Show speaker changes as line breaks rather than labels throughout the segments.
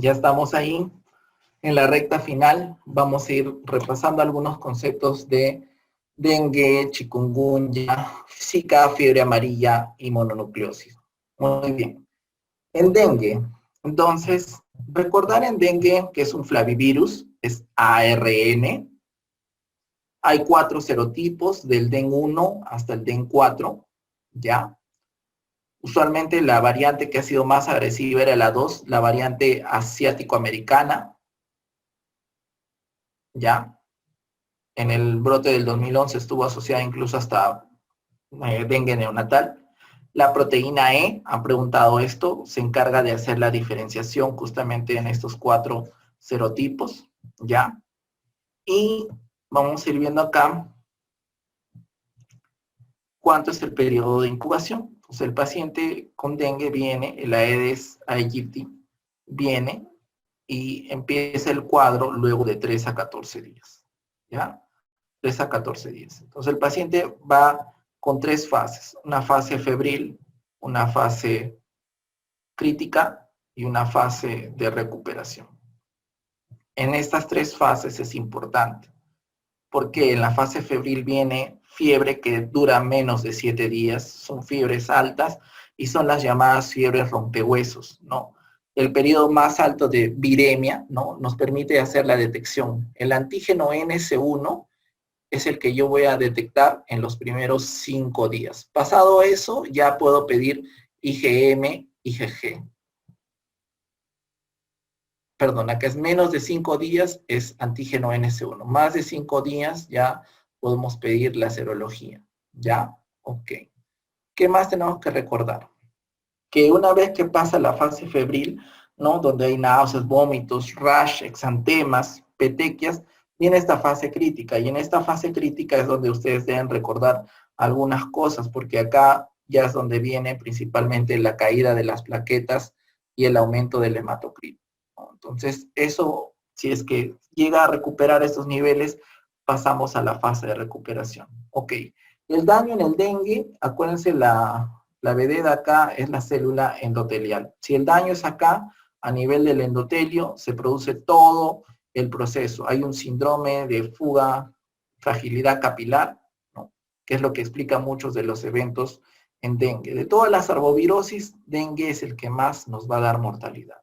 Ya estamos ahí en la recta final. Vamos a ir repasando algunos conceptos de dengue, chikungunya, zika, fiebre amarilla y mononucleosis. Muy bien. En dengue, entonces, recordar en dengue que es un flavivirus, es ARN. Hay 4 serotipos, del DEN 1 hasta el DEN 4, ¿ya? Usualmente la variante que ha sido más agresiva era la 2, la variante asiático-americana, ¿ya? En el brote del 2011 estuvo asociada incluso hasta dengue neonatal. La proteína E, han preguntado esto, se encarga de hacer la diferenciación justamente en estos 4 serotipos, ¿ya? Y vamos a ir viendo acá cuánto es el periodo de incubación. Pues el paciente con dengue viene, el Aedes aegypti viene y empieza el cuadro luego de 3 a 14 días, ¿ya? 3 a 14 días. Entonces el paciente va con 3 fases, una fase febril, una fase crítica y una fase de recuperación. En estas 3 fases es importante, porque en la fase febril viene fiebre que dura menos de 7 días, son fiebres altas y son las llamadas fiebres rompehuesos, ¿no? El periodo más alto de viremia, ¿no? Nos permite hacer la detección. El antígeno NS1 es el que yo voy a detectar en los primeros 5 días. Pasado eso, ya puedo pedir IgM, IgG. Perdona, que es menos de 5 días es antígeno NS1. Más de 5 días ya podemos pedir la serología. ¿Ya? Ok. ¿Qué más tenemos que recordar? Que una vez que pasa la fase febril, ¿no? Donde hay náuseas, vómitos, rash, exantemas, petequias, viene esta fase crítica. Y en esta fase crítica es donde ustedes deben recordar algunas cosas, porque acá ya es donde viene principalmente la caída de las plaquetas y el aumento del hematocrito, ¿no? Entonces, eso, si es que llega a recuperar estos niveles, pasamos a la fase de recuperación. Ok. El daño en el dengue, acuérdense la vededa acá es la célula endotelial. Si el daño es acá, a nivel del endotelio, se produce todo el proceso. Hay un síndrome de fuga, fragilidad capilar, ¿no? Que es lo que explica muchos de los eventos en dengue. De todas las arbovirosis, dengue es el que más nos va a dar mortalidad.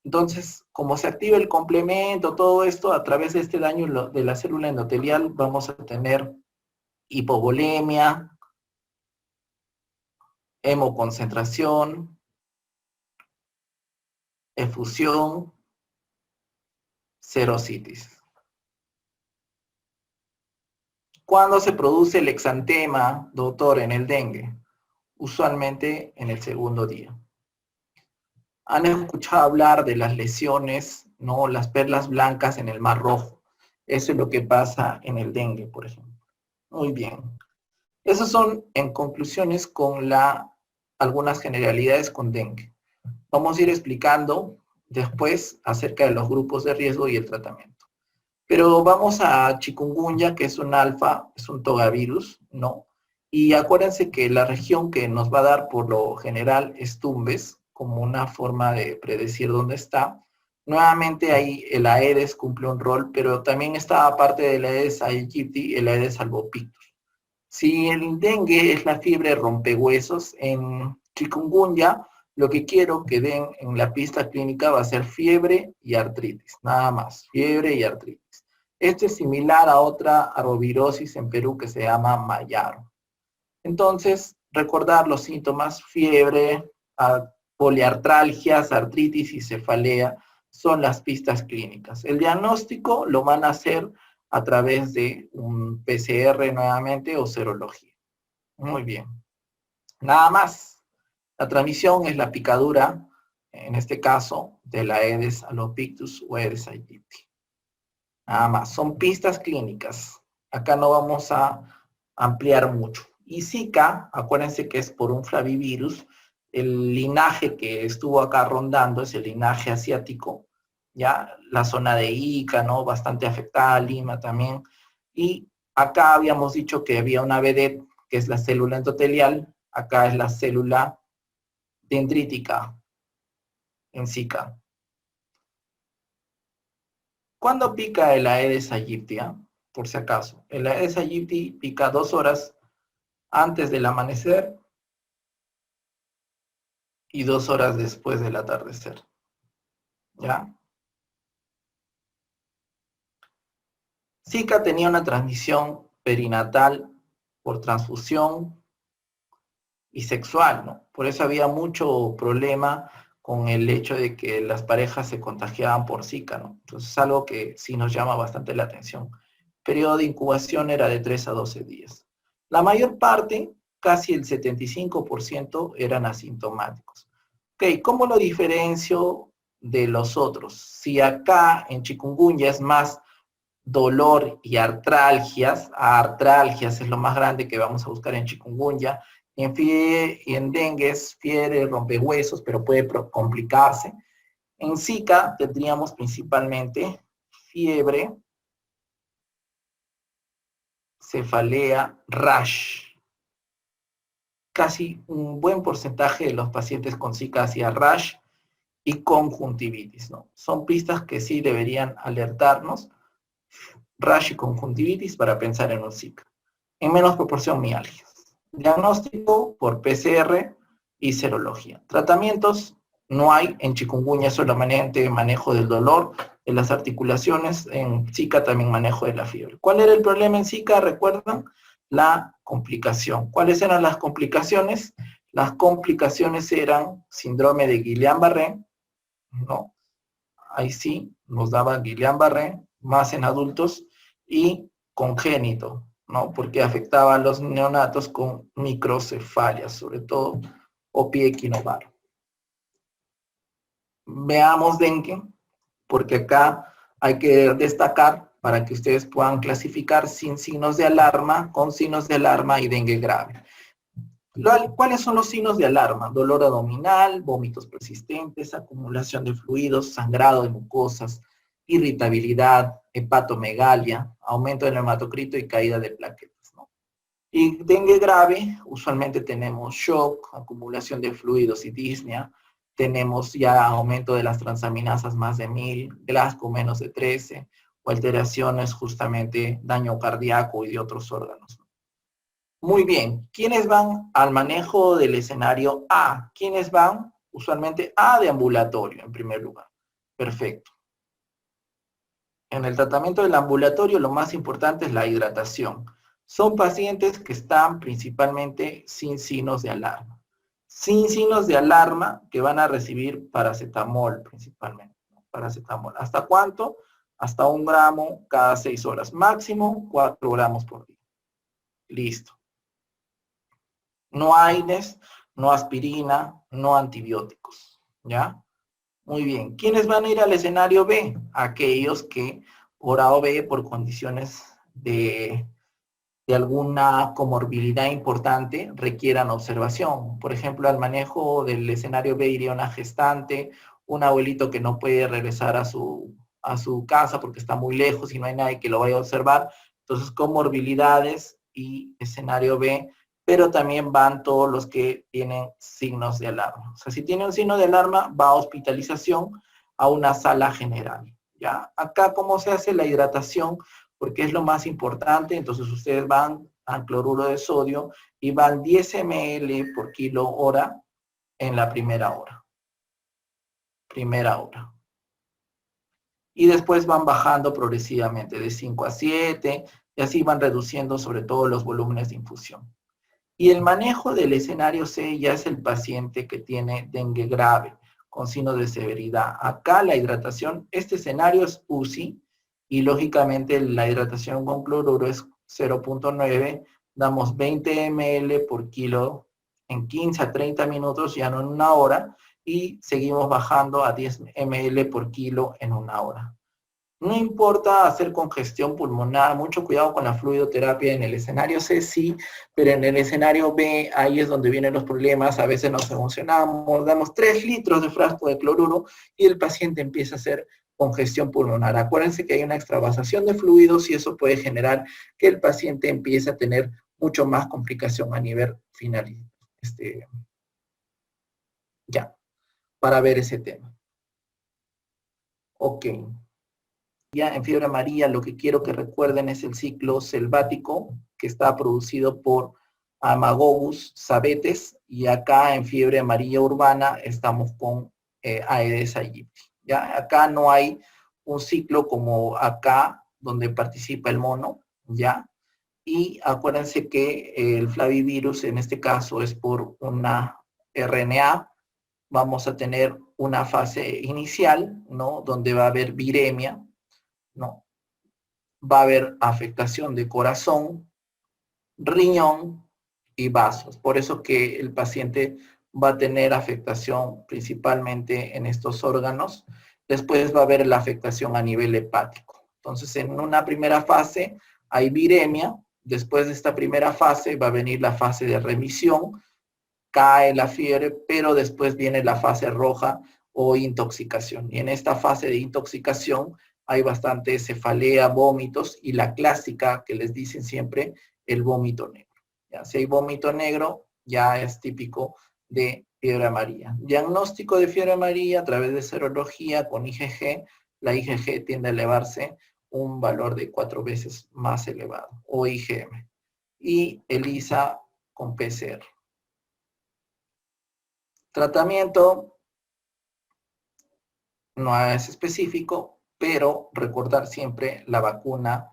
Entonces, como se activa el complemento, todo esto, a través de este daño de la célula endotelial, vamos a tener hipovolemia, hemoconcentración, efusión, serositis. ¿Cuándo se produce el exantema, doctor, en el dengue? Usualmente en el segundo día. ¿Han escuchado hablar de las lesiones, no? Las perlas blancas en el Mar Rojo. Eso es lo que pasa en el dengue, por ejemplo. Muy bien. Esas son, en conclusiones, algunas generalidades con dengue. Vamos a ir explicando después acerca de los grupos de riesgo y el tratamiento. Pero vamos a chikungunya, que es un alfa, es un togavirus, ¿no? Y acuérdense que la región que nos va a dar por lo general es Tumbes, como una forma de predecir dónde está. Nuevamente ahí el Aedes cumple un rol, pero también está aparte del Aedes aegypti, el Aedes albopictus. Si el dengue es la fiebre rompehuesos, en chikungunya lo que quiero que den en la pista clínica va a ser fiebre y artritis, nada más, fiebre y artritis. Esto es similar a otra arbovirosis en Perú que se llama Mayaro. Entonces, recordar los síntomas, fiebre, poliartralgias, artritis y cefalea son las pistas clínicas. El diagnóstico lo van a hacer a través de un PCR nuevamente o serología. Muy bien. Nada más. La transmisión es la picadura, en este caso, de la Aedes albopictus o Aedes aegypti. Nada más. Son pistas clínicas. Acá no vamos a ampliar mucho. Y Zika, acuérdense que es por un flavivirus. El linaje que estuvo acá rondando es el linaje asiático, ya la zona de Ica, ¿no? Bastante afectada, Lima también. Y acá habíamos dicho que había una vedette, que es la célula endotelial. Acá es la célula dendrítica en Zika. ¿Cuándo pica el Aedes aegypti? Por si acaso. El Aedes aegypti pica 2 horas antes del amanecer y 2 horas después del atardecer. ¿Ya? Zika tenía una transmisión perinatal por transfusión y sexual, ¿no? Por eso había mucho problema con el hecho de que las parejas se contagiaban por Zika, ¿no? Entonces es algo que sí nos llama bastante la atención. El periodo de incubación era de 3 a 12 días. La mayor parte, casi el 75%, eran asintomáticos. Ok, ¿cómo lo diferencio de los otros? Si acá en chikungunya es más dolor y artralgias es lo más grande que vamos a buscar en chikungunya, y en dengue es fiebre, rompehuesos, pero puede complicarse. En Zika tendríamos principalmente fiebre, cefalea, rash. Casi un buen porcentaje de los pacientes con Zika hacía rash y conjuntivitis, ¿no? Son pistas que sí deberían alertarnos, rash y conjuntivitis, para pensar en un Zika. En menos proporción mialgias. Diagnóstico por PCR y serología. Tratamientos no hay en chikungunya, solamente manejo del dolor, de las articulaciones, en Zika también manejo de la fiebre. ¿Cuál era el problema en Zika? ¿Recuerdan? La complicación. ¿Cuáles eran las complicaciones? Las complicaciones eran síndrome de Guillain-Barré, ¿no? Ahí sí, nos daba Guillain-Barré, más en adultos, y congénito, ¿no? Porque afectaba a los neonatos con microcefalia, sobre todo, o pie equinovaro. Veamos dengue, porque acá hay que destacar para que ustedes puedan clasificar sin signos de alarma, con signos de alarma y dengue grave. ¿Cuáles son los signos de alarma? Dolor abdominal, vómitos persistentes, acumulación de fluidos, sangrado de mucosas, irritabilidad, hepatomegalia, aumento del hematocrito y caída de plaquetas, ¿no? Y dengue grave, usualmente tenemos shock, acumulación de fluidos y disnea, tenemos ya aumento de las transaminasas más de 1000, Glasgow menos de 13, o alteraciones justamente daño cardíaco y de otros órganos. Muy bien, ¿quiénes van al manejo del escenario A? ¿Quiénes van? Usualmente A de ambulatorio, en primer lugar. Perfecto. En el tratamiento del ambulatorio lo más importante es la hidratación. Son pacientes que están principalmente sin signos de alarma. Sin signos de alarma que van a recibir paracetamol principalmente. Paracetamol. ¿Hasta cuánto? Hasta 1 gramo cada 6 horas. Máximo 4 gramos por día. Listo. No AINES, no aspirina, no antibióticos, ¿ya? Muy bien. ¿Quiénes van a ir al escenario B? Aquellos que por A o B, por condiciones de alguna comorbilidad importante, requieran observación. Por ejemplo, al manejo del escenario B iría una gestante, un abuelito que no puede regresar a su casa porque está muy lejos y no hay nadie que lo vaya a observar. Entonces, comorbilidades y escenario B, pero también van todos los que tienen signos de alarma. O sea, si tiene un signo de alarma, va a hospitalización a una sala general. ¿Ya? Acá, ¿cómo se hace la hidratación? Porque es lo más importante. Entonces, ustedes van al cloruro de sodio y van 10 ml por kilo hora en la primera hora. Primera hora. Y después van bajando progresivamente de 5 a 7 y así van reduciendo sobre todo los volúmenes de infusión. Y el manejo del escenario C ya es el paciente que tiene dengue grave, con signos de severidad. Acá la hidratación, este escenario es UCI, y lógicamente la hidratación con cloruro es 0.9, damos 20 ml por kilo en 15 a 30 minutos, ya no en 1 hora, y seguimos bajando a 10 ml por kilo en 1 hora. No importa hacer congestión pulmonar, mucho cuidado con la fluidoterapia en el escenario C, sí, pero en el escenario B, ahí es donde vienen los problemas, a veces nos emocionamos, damos 3 litros de frasco de cloruro y el paciente empieza a hacer congestión pulmonar. Acuérdense que hay una extravasación de fluidos y eso puede generar que el paciente empiece a tener mucho más complicación a nivel final. Ya, para ver ese tema. Ok. en fiebre amarilla lo que quiero que recuerden es el ciclo selvático que está producido por Amagogus sabetes, y acá en fiebre amarilla urbana estamos con Aedes aegypti. ¿Ya? Acá no hay un ciclo como acá donde participa el mono, ¿ya? Y acuérdense que el flavivirus en este caso es por una RNA. Vamos a tener una fase inicial, ¿no? Donde va a haber viremia, ¿no? Va a haber afectación de corazón, riñón y vasos. Por eso que el paciente va a tener afectación principalmente en estos órganos. Después va a haber la afectación a nivel hepático. Entonces, en una primera fase hay viremia. Después de esta primera fase va a venir la fase de remisión, cae la fiebre, pero después viene la fase roja o intoxicación. Y en esta fase de intoxicación hay bastante cefalea, vómitos y la clásica que les dicen siempre, el vómito negro. ¿Ya? Si hay vómito negro, ya es típico de fiebre amarilla. Diagnóstico de fiebre amarilla a través de serología con IgG. La IgG tiende a elevarse un valor de 4 veces más elevado, o IgM. Y ELISA con PCR. Tratamiento no es específico, pero recordar siempre la vacuna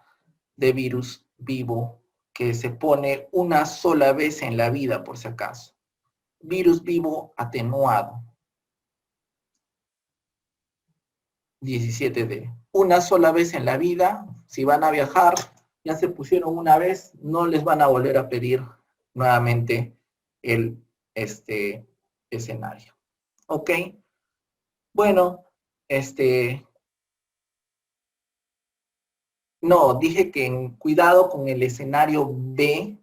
de virus vivo que se pone una sola vez en la vida, por si acaso. Virus vivo atenuado, 17D. Una sola vez en la vida, si van a viajar, ya se pusieron una vez, no les van a volver a pedir nuevamente el escenario. ¿Ok? Bueno, no, dije que cuidado con el escenario B,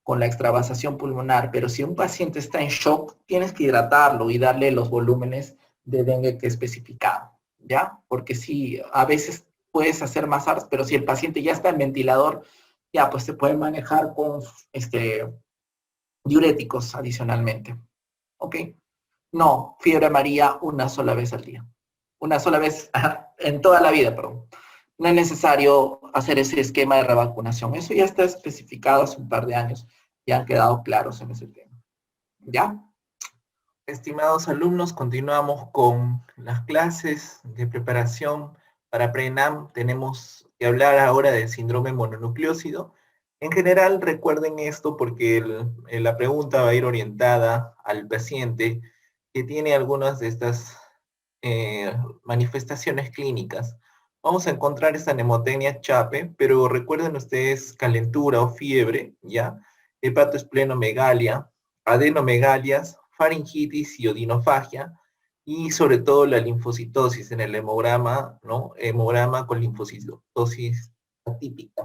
con la extravasación pulmonar, pero si un paciente está en shock, tienes que hidratarlo y darle los volúmenes de dengue que especificado, ¿ya? Porque si a veces puedes hacer más ARS, pero si el paciente ya está en ventilador, ya pues se puede manejar con diuréticos adicionalmente, ¿ok? No, fiebre amarilla una sola vez al día. Una sola vez en toda la vida, perdón. No es necesario hacer ese esquema de revacunación. Eso ya está especificado hace un par de años y han quedado claros en ese tema. ¿Ya? Estimados alumnos, continuamos con las clases de preparación para pre-ENAM. Tenemos que hablar ahora del síndrome mononucleósido. En general, recuerden esto porque la pregunta va a ir orientada al paciente que tiene algunas de estas manifestaciones clínicas. Vamos a encontrar esta nemotecnia chape, pero recuerden ustedes calentura o fiebre, ¿ya? Hepatoesplenomegalia, adenomegalias, faringitis y odinofagia, y sobre todo la linfocitosis en el hemograma, ¿no? Hemograma con linfocitosis atípica.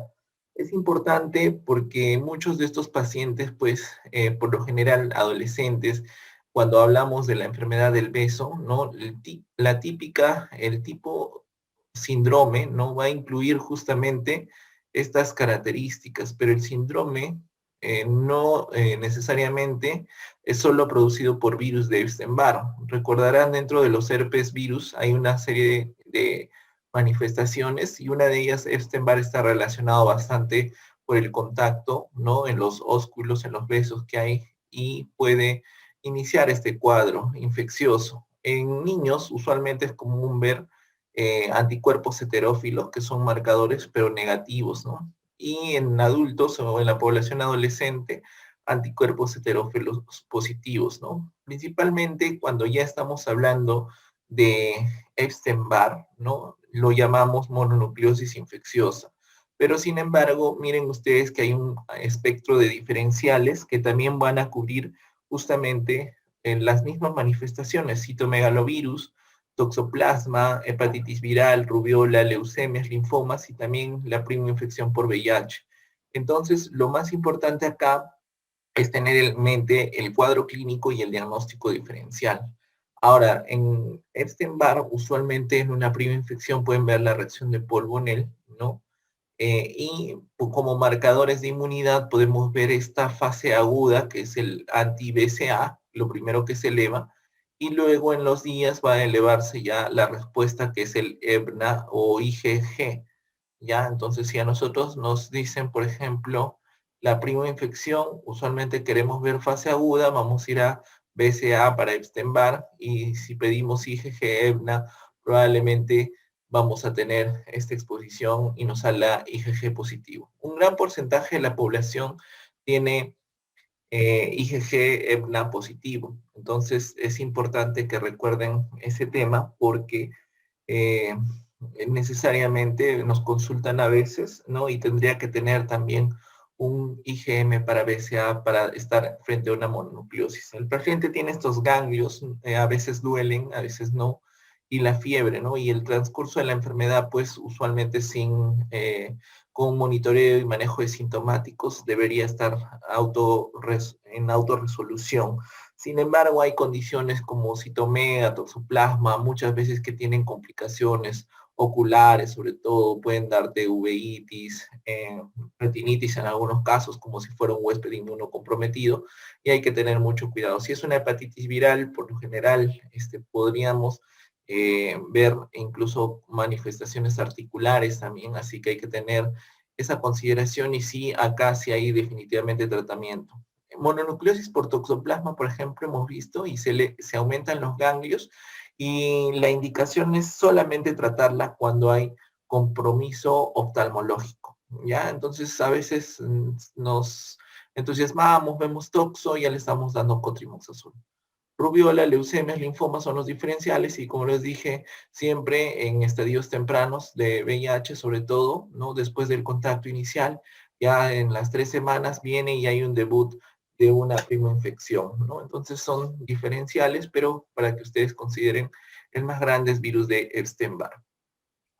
Es importante porque muchos de estos pacientes, pues, por lo general adolescentes, cuando hablamos de la enfermedad del beso, ¿no? El tipo síndrome, ¿no? Va a incluir justamente estas características, pero el síndrome no necesariamente es solo producido por virus de Epstein-Barr. Recordarán, dentro de los herpes virus hay una serie de manifestaciones y una de ellas, Epstein-Barr, está relacionado bastante por el contacto, ¿no? En los ósculos, en los besos que hay, y puede iniciar este cuadro infeccioso. En niños usualmente es común ver anticuerpos heterófilos que son marcadores pero negativos, ¿no? Y en adultos o en la población adolescente, anticuerpos heterófilos positivos, ¿no? Principalmente cuando ya estamos hablando de Epstein-Barr, ¿no? Lo llamamos mononucleosis infecciosa. Pero sin embargo, miren ustedes que hay un espectro de diferenciales que también van a cubrir justamente en las mismas manifestaciones: citomegalovirus, toxoplasma, hepatitis viral, rubiola, leucemias, linfomas y también la prima infección por VIH. Entonces, lo más importante acá es tener en mente el cuadro clínico y el diagnóstico diferencial. Ahora, en Epstein-Barr, usualmente en una prima infección pueden ver la reacción de Paul-Bonnell, ¿no? Y como marcadores de inmunidad podemos ver esta fase aguda, que es el anti-BCA, lo primero que se eleva, y luego en los días va a elevarse ya la respuesta que es el EBNA o IgG, ¿ya? Entonces, si a nosotros nos dicen, por ejemplo, la prima infección, usualmente queremos ver fase aguda, vamos a ir a BCA para Epstein-Barr, y si pedimos IgG, EBNA, probablemente vamos a tener esta exposición y nos sale IgG positivo. Un gran porcentaje de la población tiene IgG EBNA positivo. Entonces es importante que recuerden ese tema porque eh, necesariamente nos consultan a veces, ¿no? Y tendría que tener también un IgM para BCA para estar frente a una mononucleosis. El paciente tiene estos ganglios, a veces duelen, a veces no, y la fiebre, ¿no? Y el transcurso de la enfermedad, pues usualmente con monitoreo y manejo de sintomáticos debería estar en autorresolución. Sin embargo, hay condiciones como citomega, toxoplasma, muchas veces que tienen complicaciones oculares, sobre todo pueden darte uveitis, retinitis en algunos casos, como si fuera un huésped inmunocomprometido, y hay que tener mucho cuidado. Si es una hepatitis viral, por lo general, podríamos ver incluso manifestaciones articulares también, así que hay que tener esa consideración y sí, acá sí hay definitivamente tratamiento. Mononucleosis por toxoplasma, por ejemplo, hemos visto y se aumentan los ganglios y la indicación es solamente tratarla cuando hay compromiso oftalmológico, ¿ya? Entonces a veces nos entusiasmamos, vemos toxo y ya le estamos dando cotrimoxazol. Rubiola, leucemias, linfomas son los diferenciales y como les dije, siempre en estadios tempranos de VIH, sobre todo, ¿no? Después del contacto inicial, ya en las 3 semanas viene y hay un debut de una primoinfección, ¿no? Entonces son diferenciales, pero para que ustedes consideren, el más grande es virus de Epstein-Barr.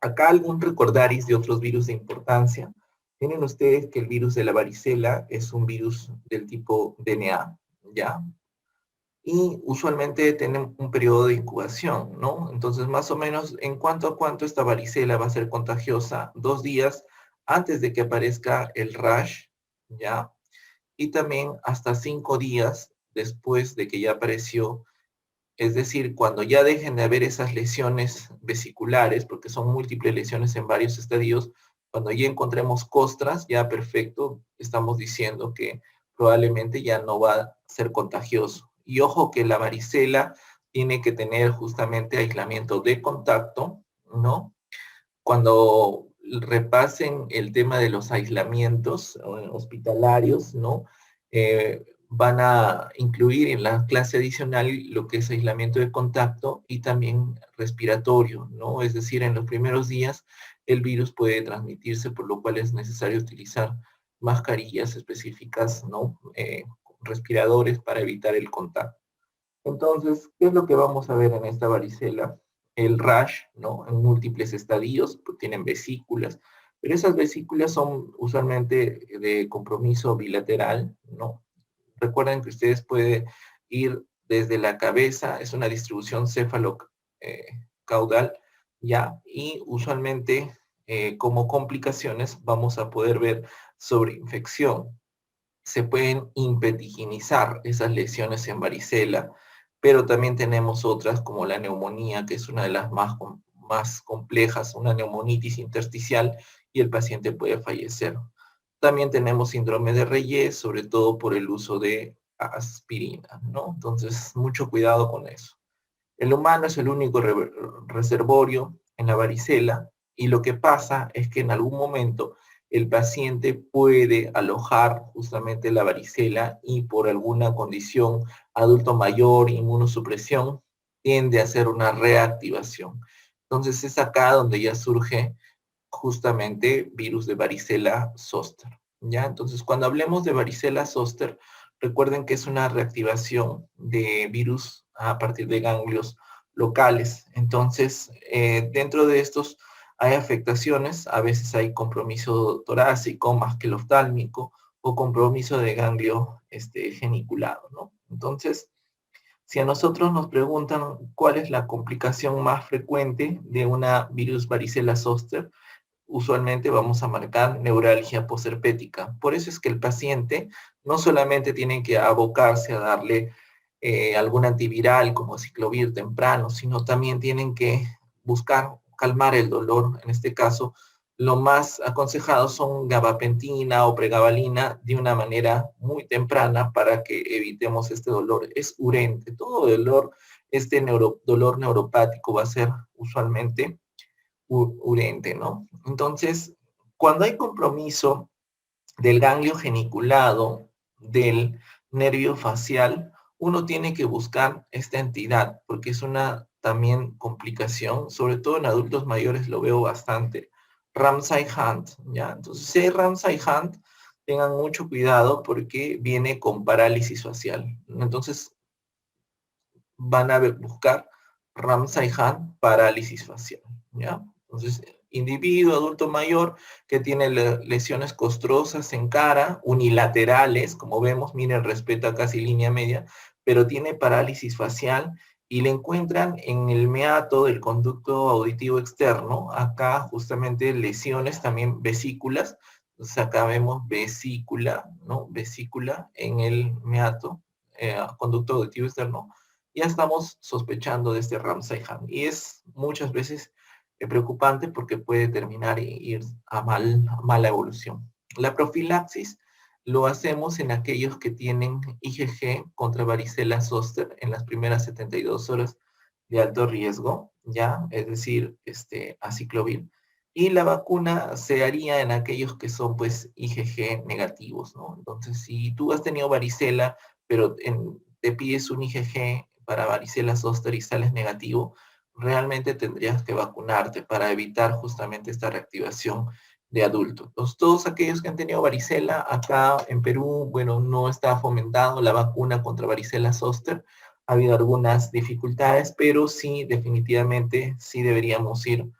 Acá algún recordaris de otros virus de importancia. Tienen ustedes que el virus de la varicela es un virus del tipo DNA, ¿ya? Y usualmente tienen un periodo de incubación, ¿no? Entonces, más o menos, ¿en cuánto a cuánto esta varicela va a ser contagiosa? 2 días antes de que aparezca el rash, ¿ya? Y también hasta 5 días después de que ya apareció, es decir, cuando ya dejen de haber esas lesiones vesiculares, porque son múltiples lesiones en varios estadios, cuando ya encontremos costras, ya perfecto, estamos diciendo que probablemente ya no va a ser contagioso. Y ojo que la varicela tiene que tener justamente aislamiento de contacto, ¿no? Cuando repasen el tema de los aislamientos hospitalarios, ¿no? Van a incluir en la clase adicional lo que es aislamiento de contacto y también respiratorio, ¿no? Es decir, en los primeros días el virus puede transmitirse, por lo cual es necesario utilizar mascarillas específicas, ¿no? Respiradores para evitar el contacto. Entonces, ¿qué es lo que vamos a ver en esta varicela? El rash, ¿no? En múltiples estadios, pues, tienen vesículas, pero esas vesículas son usualmente de compromiso bilateral, ¿no? Recuerden que ustedes pueden ir desde la cabeza, es una distribución céfalo-caudal, ¿ya? Y usualmente como complicaciones vamos a poder ver sobreinfección. Se pueden impetiginizar esas lesiones en varicela, pero también tenemos otras como la neumonía, que es una de las más complejas, una neumonitis intersticial, y el paciente puede fallecer. También tenemos síndrome de Reyes, sobre todo por el uso de aspirina, ¿no? Entonces, mucho cuidado con eso. El humano es el único reservorio en la varicela y lo que pasa es que en algún momento el paciente puede alojar justamente la varicela y por alguna condición adulto mayor, inmunosupresión, tiende a hacer una reactivación. Entonces es acá donde ya surge justamente virus de varicela zoster, ¿ya? Entonces cuando hablemos de varicela zoster, recuerden que es una reactivación de virus a partir de ganglios locales. Entonces, dentro de estos hay afectaciones, a veces hay compromiso torácico más que el oftálmico o compromiso de ganglio geniculado, ¿no? Entonces, si a nosotros nos preguntan cuál es la complicación más frecuente de una virus varicela zoster, usualmente vamos a marcar neuralgia posherpética. Por eso es que el paciente no solamente tiene que abocarse a darle algún antiviral como ciclovir temprano, sino también tienen que buscar calmar el dolor. En este caso, lo más aconsejado son gabapentina o pregabalina de una manera muy temprana para que evitemos este dolor. Es urente, todo dolor, dolor neuropático va a ser usualmente urente, ¿no? Entonces, cuando hay compromiso del ganglio geniculado, del nervio facial, uno tiene que buscar esta entidad, porque es una también complicación, sobre todo en adultos mayores lo veo bastante, Ramsay Hunt, ¿ya? Entonces, si hay Ramsay Hunt, tengan mucho cuidado porque viene con parálisis facial. Entonces, van a buscar Ramsay Hunt parálisis facial, ¿ya? Entonces, individuo adulto mayor que tiene lesiones costrosas en cara, unilaterales, como vemos, miren, respeta casi línea media, pero tiene parálisis facial y le encuentran en el meato del conducto auditivo externo, acá justamente lesiones, también vesículas, entonces acá vemos vesícula, ¿no? Vesícula en el meato, conducto auditivo externo, ya estamos sospechando de este Ramsay Hunt. Y es muchas veces preocupante porque puede terminar y ir a mala evolución. La profilaxis lo hacemos en aquellos que tienen IgG contra varicela zoster en las primeras 72 horas de alto riesgo, ¿ya? Es decir, aciclovir. Y la vacuna se haría en aquellos que son, pues, IgG negativos, ¿no? Entonces, si tú has tenido varicela, pero te pides un IgG para varicela zoster y sales negativo, realmente tendrías que vacunarte para evitar justamente esta reactivación de adultos. Todos aquellos que han tenido varicela, acá en Perú, bueno, no está fomentado la vacuna contra varicela zoster. Ha habido algunas dificultades, pero sí, definitivamente, sí deberíamos ir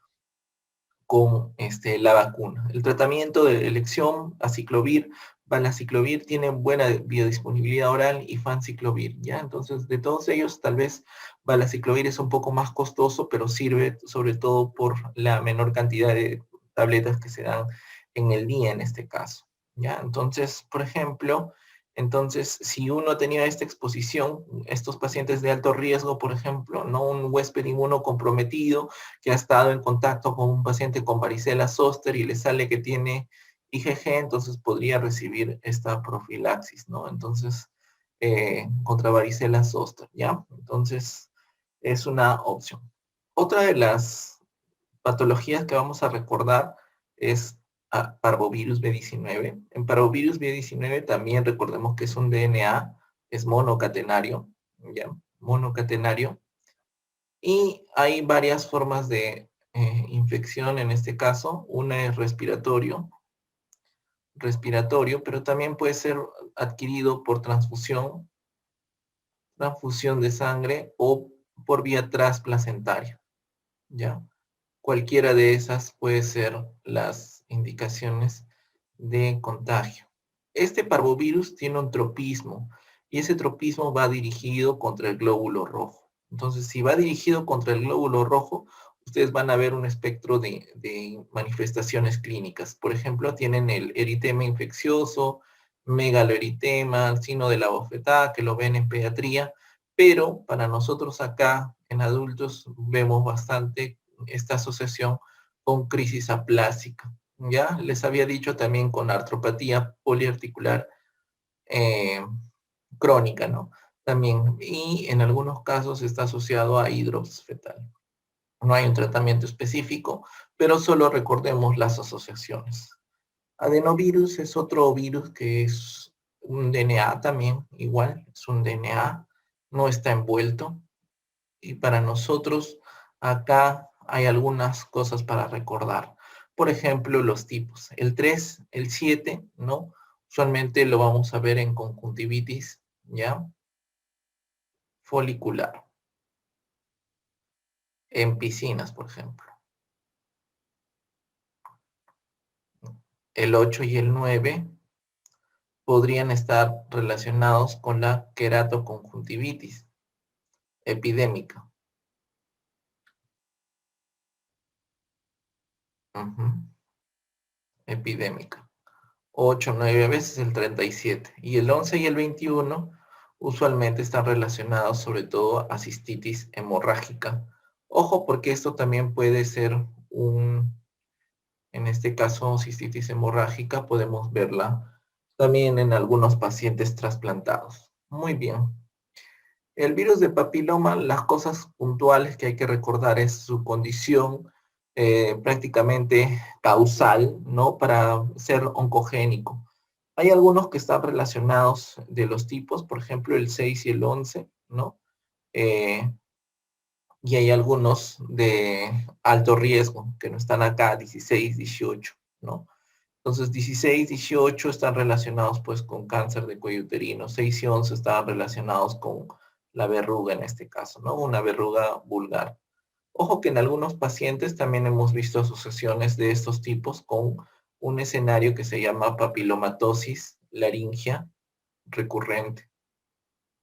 con la vacuna. El tratamiento de elección, aciclovir, valaciclovir, tiene buena biodisponibilidad oral y fanciclovir, ¿ya? Entonces, de todos ellos, tal vez valaciclovir es un poco más costoso, pero sirve sobre todo por la menor cantidad de tabletas que se dan en el día en este caso, ¿ya? Entonces, por ejemplo, si uno ha tenido esta exposición, estos pacientes de alto riesgo, por ejemplo, no un huésped inmunocomprometido, que ha estado en contacto con un paciente con varicela zoster y le sale que tiene IgG, entonces podría recibir esta profilaxis, ¿no? Entonces, contra varicela zoster, ¿ya? Entonces, es una opción. Otra de las patologías que vamos a recordar es parvovirus B19. En parvovirus B19 también recordemos que es un DNA, es monocatenario, ¿ya? Monocatenario. Y hay varias formas de infección en este caso. Una es respiratorio, pero también puede ser adquirido por transfusión de sangre o por vía transplacentaria, ¿ya? Cualquiera de esas puede ser las indicaciones de contagio. Este parvovirus tiene un tropismo y ese tropismo va dirigido contra el glóbulo rojo. Entonces, si va dirigido contra el glóbulo rojo, ustedes van a ver un espectro de manifestaciones clínicas. Por ejemplo, tienen el eritema infeccioso, megaloeritema, sino de la bofetada, que lo ven en pediatría, pero para nosotros acá, en adultos, vemos bastante esta asociación con crisis aplásica. Ya les había dicho también con artropatía poliarticular eh, crónica, ¿no? También, y en algunos casos está asociado a hidrops fetal. No hay un tratamiento específico, pero solo recordemos las asociaciones. Adenovirus es otro virus que es un DNA también, igual, es un DNA, no está envuelto. Y para nosotros acá hay algunas cosas para recordar. Por ejemplo, los tipos. El 3, el 7, ¿no? Usualmente lo vamos a ver en conjuntivitis, ¿ya? Folicular. En piscinas, por ejemplo. El 8 y el 9 podrían estar relacionados con la queratoconjuntivitis epidémica. Ujú. Epidémica. 8, 9 veces el 37. Y el 11 y el 21 usualmente están relacionados sobre todo a cistitis hemorrágica. Ojo, porque esto también puede ser en este caso, cistitis hemorrágica, podemos verla también en algunos pacientes trasplantados. Muy bien. El virus de papiloma, las cosas puntuales que hay que recordar es su condición prácticamente causal, ¿no? Para ser oncogénico. Hay algunos que están relacionados de los tipos, por ejemplo, el 6 y el 11, ¿no? Eh, y hay algunos de alto riesgo que no están acá, 16, 18, ¿no? Entonces, 16, 18 están relacionados pues con cáncer de cuello uterino, 6 y 11 están relacionados con la verruga en este caso, ¿no? Una verruga vulgar. Ojo que en algunos pacientes también hemos visto asociaciones de estos tipos con un escenario que se llama papilomatosis laringia recurrente.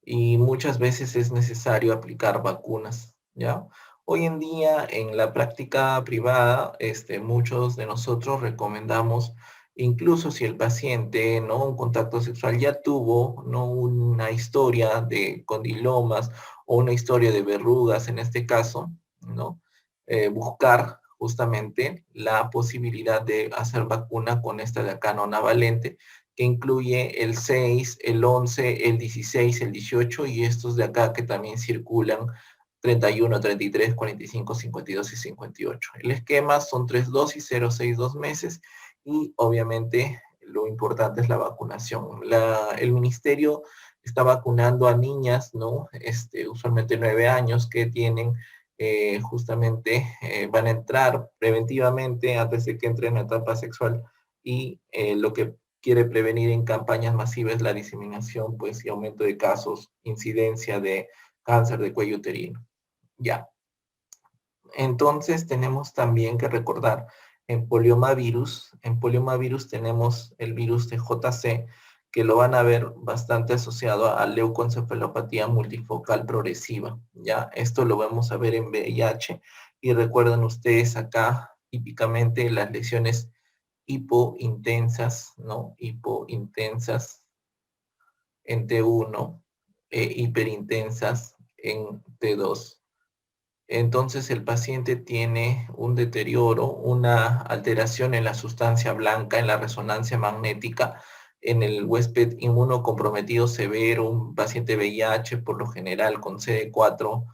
Y muchas veces es necesario aplicar vacunas, ¿ya? Hoy en día, en la práctica privada, muchos de nosotros recomendamos, incluso si el paciente, ¿no? Un contacto sexual ya tuvo, ¿no? Una historia de condilomas o una historia de verrugas, en este caso, ¿no? Buscar justamente la posibilidad de hacer vacuna con esta de acá nonavalente, que incluye el 6, el 11, el 16, el 18 y estos de acá que también circulan 31, 33, 45, 52 y 58. El esquema son 3 dosis, 0, 6, 2 meses y obviamente lo importante es la vacunación. El ministerio está vacunando a niñas, ¿no? Usualmente 9 años que tienen justamente, van a entrar preventivamente antes de que entren en la etapa sexual y lo que quiere prevenir en campañas masivas la diseminación, pues, y aumento de casos, incidencia de cáncer de cuello uterino. Ya. Entonces tenemos también que recordar en poliomavirus tenemos el virus de JC, que lo van a ver bastante asociado a leucoencefalopatía multifocal progresiva, ¿ya? Esto lo vamos a ver en VIH, y recuerden ustedes acá típicamente las lesiones hipointensas, ¿no? Hipointensas en T1 e hiperintensas en T2. Entonces el paciente tiene un deterioro, una alteración en la sustancia blanca, en la resonancia magnética, en el huésped inmunocomprometido severo, un paciente VIH por lo general con CD4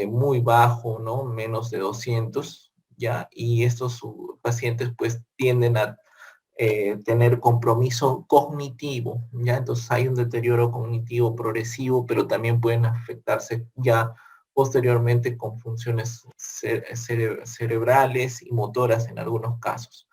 muy bajo, ¿no? Menos de 200, ¿ya? Y estos pacientes pues tienden a tener compromiso cognitivo, ¿ya? Entonces hay un deterioro cognitivo progresivo, pero también pueden afectarse ya posteriormente con funciones cerebrales y motoras en algunos casos.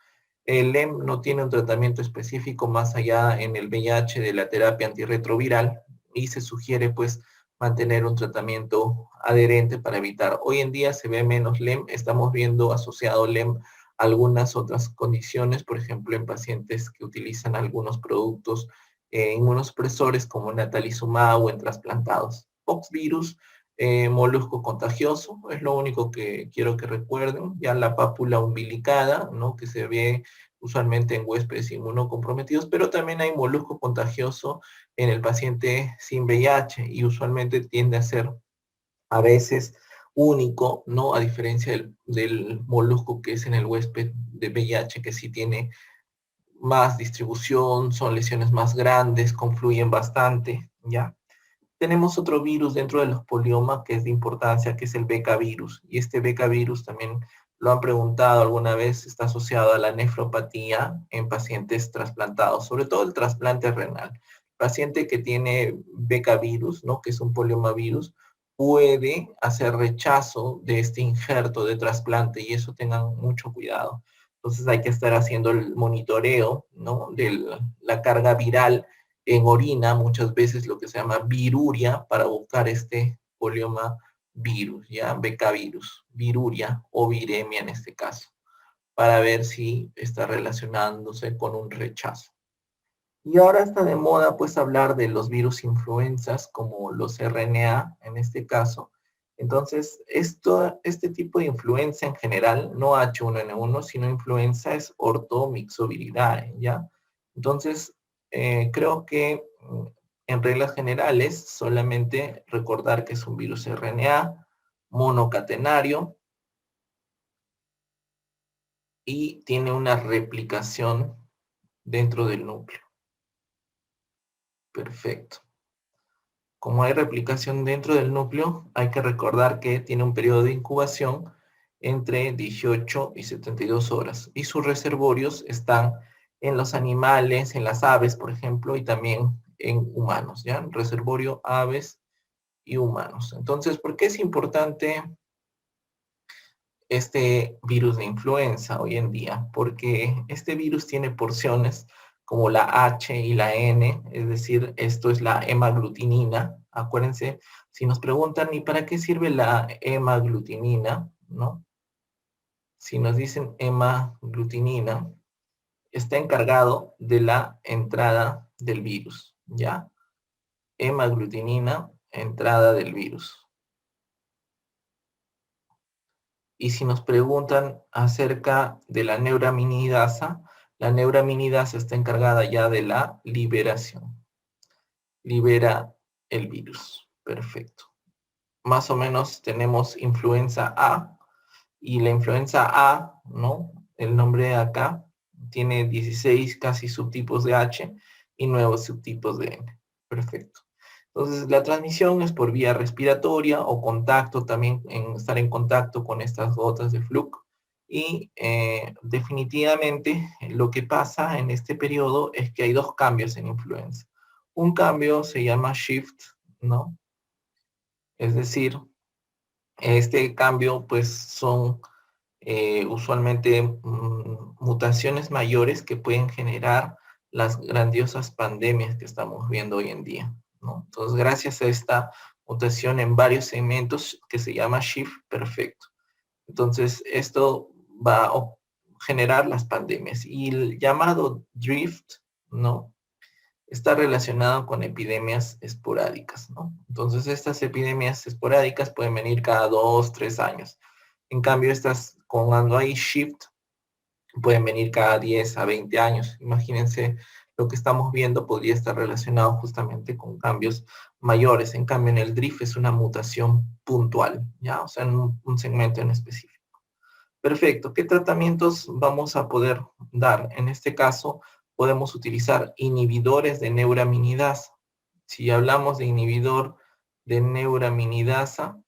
El LEM no tiene un tratamiento específico más allá en el VIH de la terapia antirretroviral y se sugiere pues mantener un tratamiento adherente para evitar. Hoy en día se ve menos LEM, estamos viendo asociado LEM algunas otras condiciones, por ejemplo, en pacientes que utilizan algunos productos inmunosupresores como natalizumab o en trasplantados. Poxvirus, molusco contagioso, es lo único que quiero que recuerden. Ya la pápula umbilicada, ¿no? Que se ve usualmente en huéspedes inmunocomprometidos, pero también hay molusco contagioso en el paciente sin VIH y usualmente tiende a ser a veces único, ¿no? A diferencia del molusco que es en el huésped de VIH, que sí tiene más distribución, son lesiones más grandes, confluyen bastante, ¿ya? Tenemos otro virus dentro de los poliomas que es de importancia, que es el Beta virus. Y este Beta virus también lo han preguntado alguna vez, está asociado a la nefropatía en pacientes trasplantados, sobre todo el trasplante renal. Paciente que tiene Beta virus, ¿no? Que es un poliomavirus, puede hacer rechazo de este injerto de trasplante y eso tengan mucho cuidado. Entonces hay que estar haciendo el monitoreo, ¿no? De la carga viral en orina, muchas veces lo que se llama viruria, para buscar este polioma virus, ¿ya? Becavirus, viruria o viremia en este caso, para ver si está relacionándose con un rechazo. Y ahora está de moda pues hablar de los virus influenzas como los RNA en este caso. Entonces, este tipo de influenza en general, no H1N1, sino influenza es ortomixoviridae, ¿ya? Entonces, creo que en reglas generales, solamente recordar que es un virus RNA monocatenario y tiene una replicación dentro del núcleo. Perfecto. Como hay replicación dentro del núcleo, hay que recordar que tiene un periodo de incubación entre 18 y 72 horas. Y sus reservorios están en los animales, en las aves, por ejemplo, y también en humanos, ¿ya? Reservorio, aves y humanos. Entonces, ¿por qué es importante este virus de influenza hoy en día? Porque este virus tiene porciones como la H y la N, es decir, esto es la hemaglutinina. Acuérdense, si nos preguntan, ¿y para qué sirve la hemaglutinina? ¿No? Si nos dicen hemaglutinina, está encargado de la entrada del virus, ¿ya? Hemaglutinina, entrada del virus. Y si nos preguntan acerca de la neuraminidasa está encargada ya de la liberación. Libera el virus. Perfecto. Más o menos tenemos influenza A, y la influenza A, ¿no? El nombre de acá tiene 16 casi subtipos de H y 9 subtipos de N. Perfecto. Entonces, la transmisión es por vía respiratoria o contacto, también estar en contacto con estas gotas de flujo. Y definitivamente lo que pasa en este periodo es que hay dos cambios en influenza. Un cambio se llama shift, ¿no? Es decir, este cambio pues son usualmente mutaciones mayores que pueden generar las grandiosas pandemias que estamos viendo hoy en día, ¿no? Entonces, gracias a esta mutación en varios segmentos que se llama shift perfecto. Entonces, esto va a generar las pandemias. Y el llamado drift, ¿no? Está relacionado con epidemias esporádicas, ¿no? Entonces, estas epidemias esporádicas pueden venir cada 2, 3 años. En cambio, estas, cuando hay shift, pueden venir cada 10 a 20 años. Imagínense, lo que estamos viendo podría estar relacionado justamente con cambios mayores. En cambio, en el drift es una mutación puntual, ¿ya? O sea, en un segmento en específico. Perfecto. ¿Qué tratamientos vamos a poder dar? En este caso, podemos utilizar inhibidores de neuraminidasa. Si hablamos de inhibidor de neuraminidasa,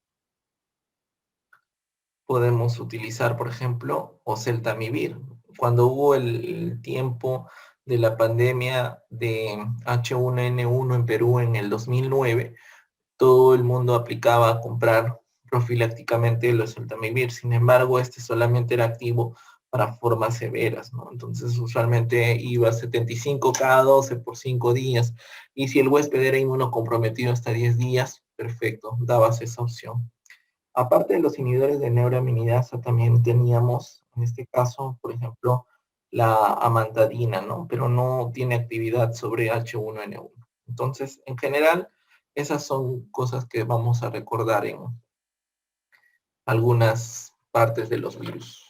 podemos utilizar, por ejemplo, oseltamivir. Cuando hubo el tiempo de la pandemia de H1N1 en Perú en el 2009, todo el mundo aplicaba a comprar profilácticamente el oseltamivir. Sin embargo, este solamente era activo para formas severas, ¿no? Entonces, usualmente iba 75 cada 12 por 5 días. Y si el huésped era inmunocomprometido hasta 10 días, perfecto, dabas esa opción. Aparte de los inhibidores de neuraminidasa, también teníamos, en este caso, por ejemplo, la amantadina, ¿no? Pero no tiene actividad sobre H1N1. Entonces, en general, esas son cosas que vamos a recordar en algunas partes de los virus.